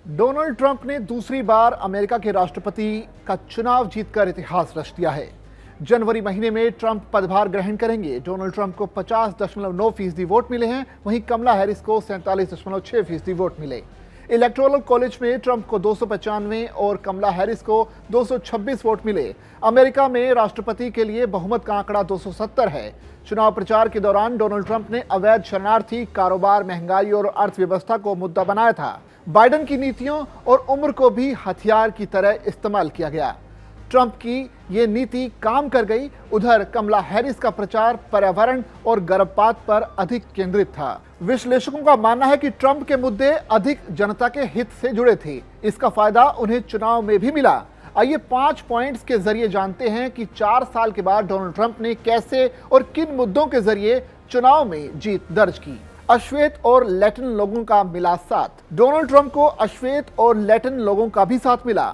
Donald Trump ने दूसरी बार America के राष्ट्रपति का चुनाव जीतकर इतिहास रच दिया है। जनवरी महीने में ट्रंप पदभार ग्रहण करेंगे। डोनाल्ड ट्रंप को 50.9% वोट मिले हैं, वहीं कमला हैरिस को 47.6% वोट मिले। इलेक्टोरल कॉलेज में ट्रंप को 295 और कमला हैरिस को 226 वोट मिले। अमेरिका में राष्ट्रपति के लिए बहुमत का आंकड़ा 270 है। चुनाव प्रचार के दौरान डोनाल्ड ट्रंप ने अवैध शरणार्थी, कारोबार, महंगाई और अर्थव्यवस्था को मुद्दा बनाया था। बाइडेन की नीतियों और उम्र को भी हथियार की तरह इस्तेमाल किया गया। ट्रंप की ये नीति काम कर गई। उधर कमला हैरिस का प्रचार पर्यावरण और गर्भपात पर अधिक केंद्रित था। विश्लेषकों का मानना है कि ट्रंप के मुद्दे अधिक जनता के हित से जुड़े थे। इसका फायदा उन्हें चुनाव में भी मिला। आइए 5 पॉइंट्स के जरिए जानते हैं कि 4 साल के बाद डोनाल्ड ट्रंप ने कैसे और किन मुद्दों के जरिए चुनाव में जीत दर्ज की। अश्वेत और लैटिन लोगों का मिला साथ। डोनाल्ड ट्रंप को अश्वेत और लैटिन लोगों का भी साथ मिला।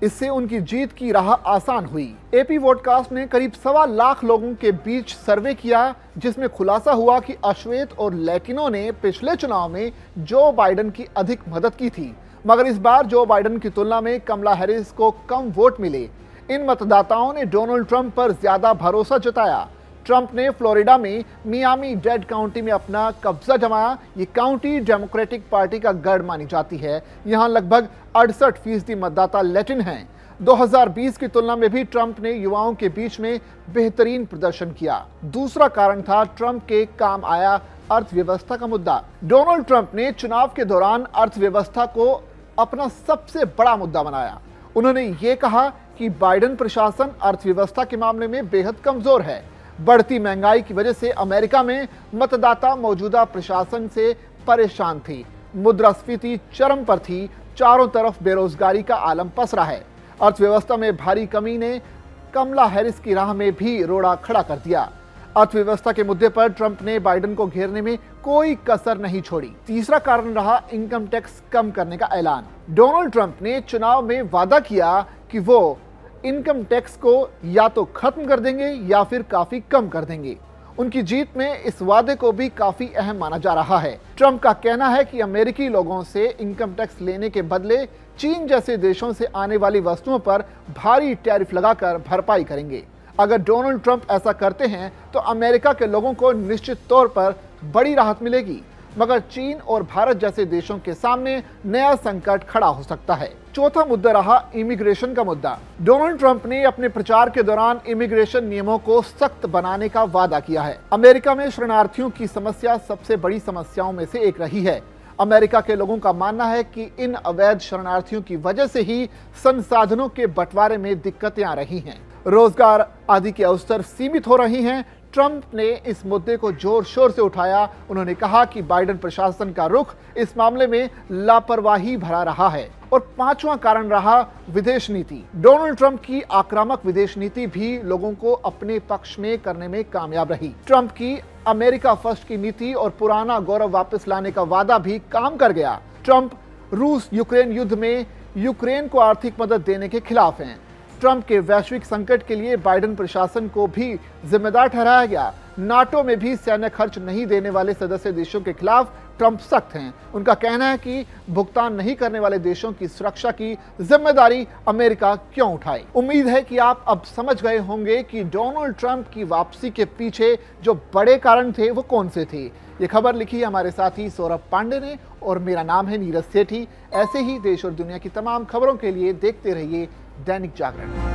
इससे उनकी जीत की राह आसान हुई। एपी वोडकास्ट ने करीब 1.25 लाख लोगों के बीच सर्वे किया, जिसमें खुलासा हुआ कि अश्वेत और लैटिनों ने पिछले चुनाव में जो बाइडेन की अधिक मदद की थी, मगर इस बार जो बाइडेन की तुलना में कमला हैरिस को कम वोट मिले। इन मतदाताओं ने डोनाल्ड ट्रंप पर ज्यादा भरोसा जताया। ट्रंप ने फ्लोरिडा में मियामी डेड काउंटी में अपना कब्जा जमाया। ये काउंटी डेमोक्रेटिक पार्टी का गढ़ मानी जाती है। यहाँ लगभग 68% मतदाता लैटिन हैं। 2020 की तुलना में भी ट्रंप ने युवाओं के बीच में बेहतरीन प्रदर्शन किया। दूसरा कारण था ट्रंप के काम आया अर्थव्यवस्था का मुद्दा। डोनाल्ड ट्रंप ने चुनाव के दौरान अर्थव्यवस्था को अपना सबसे बड़ा मुद्दा बनाया। उन्होंने ये कहा कि बाइडेन प्रशासन अर्थव्यवस्था के मामले में बेहद कमजोर है। बढ़ती महंगाई की वजह से अमेरिका में मतदाता मौजूदा प्रशासन से परेशान थे। मुद्रास्फीति चरम पर थी। चारों तरफ बेरोजगारी का आलम पसरा है। अर्थव्यवस्था में भारी कमी ने कमला हैरिस की राह में भी रोड़ा खड़ा कर दिया। अर्थव्यवस्था के मुद्दे पर ट्रंप ने बाइडेन को घेरने में कोई कसर नहीं छोड़ी। तीसरा कारण रहा इनकम टैक्स कम करने का ऐलान। डोनाल्ड ट्रंप ने चुनाव में वादा किया कि वो इनकम टैक्स को या तो खत्म कर देंगे या फिर काफी कम कर देंगे। उनकी जीत में इस वादे को भी काफी अहम माना जा रहा है। ट्रंप का कहना है कि अमेरिकी लोगों से इनकम टैक्स लेने के बदले चीन जैसे देशों से आने वाली वस्तुओं पर भारी टैरिफ लगाकर भरपाई करेंगे। अगर डोनाल्ड ट्रंप ऐसा करते हैं तो अमेरिका के लोगों को निश्चित तौर पर बड़ी राहत मिलेगी, मगर चीन और भारत जैसे देशों के सामने नया संकट खड़ा हो सकता है। चौथा मुद्दा रहा इमिग्रेशन का मुद्दा। डोनाल्ड ट्रंप ने अपने प्रचार के दौरान इमिग्रेशन नियमों को सख्त बनाने का वादा किया है। अमेरिका में शरणार्थियों की समस्या सबसे बड़ी समस्याओं में से एक रही है। अमेरिका के लोगों का मानना है कि इन अवैध शरणार्थियों की वजह से ही संसाधनों के बंटवारे में दिक्कतें आ रही हैं, रोजगार आदि के अवसर सीमित हो रही हैं। ट्रंप ने इस मुद्दे को जोर शोर से उठाया। उन्होंने कहा कि बाइडेन प्रशासन का रुख इस मामले में लापरवाही भरा रहा है। और 5वां कारण रहा विदेश नीति। डोनाल्ड ट्रंप की आक्रामक विदेश नीति भी लोगों को अपने पक्ष में करने में कामयाब रही। ट्रंप की अमेरिका फर्स्ट की नीति और पुराना गौरव वापस लाने का वादा भी काम कर गया। ट्रंप रूस यूक्रेन युद्ध में यूक्रेन को आर्थिक मदद देने के खिलाफ हैं। ट्रंप के वैश्विक संकट के लिए बाइडेन प्रशासन को भी जिम्मेदार ठहराया गया। नाटो में भी सैन्य खर्च नहीं देने वाले सदस्य देशों के खिलाफ ट्रंप सख्त हैं। उनका कहना है कि भुगतान नहीं करने वाले देशों की सुरक्षा की जिम्मेदारी अमेरिका क्यों उठाए। उम्मीद है कि आप अब समझ गए होंगे कि डोनाल्ड ट्रंप की वापसी के पीछे जो बड़े कारण थे वो कौन से थे। ये खबर लिखी है हमारे साथी सौरभ पांडे ने और मेरा नाम है नीरज सेठी। ऐसे ही देश और दुनिया की तमाम खबरों के लिए देखते रहिए दैनिक जागरण।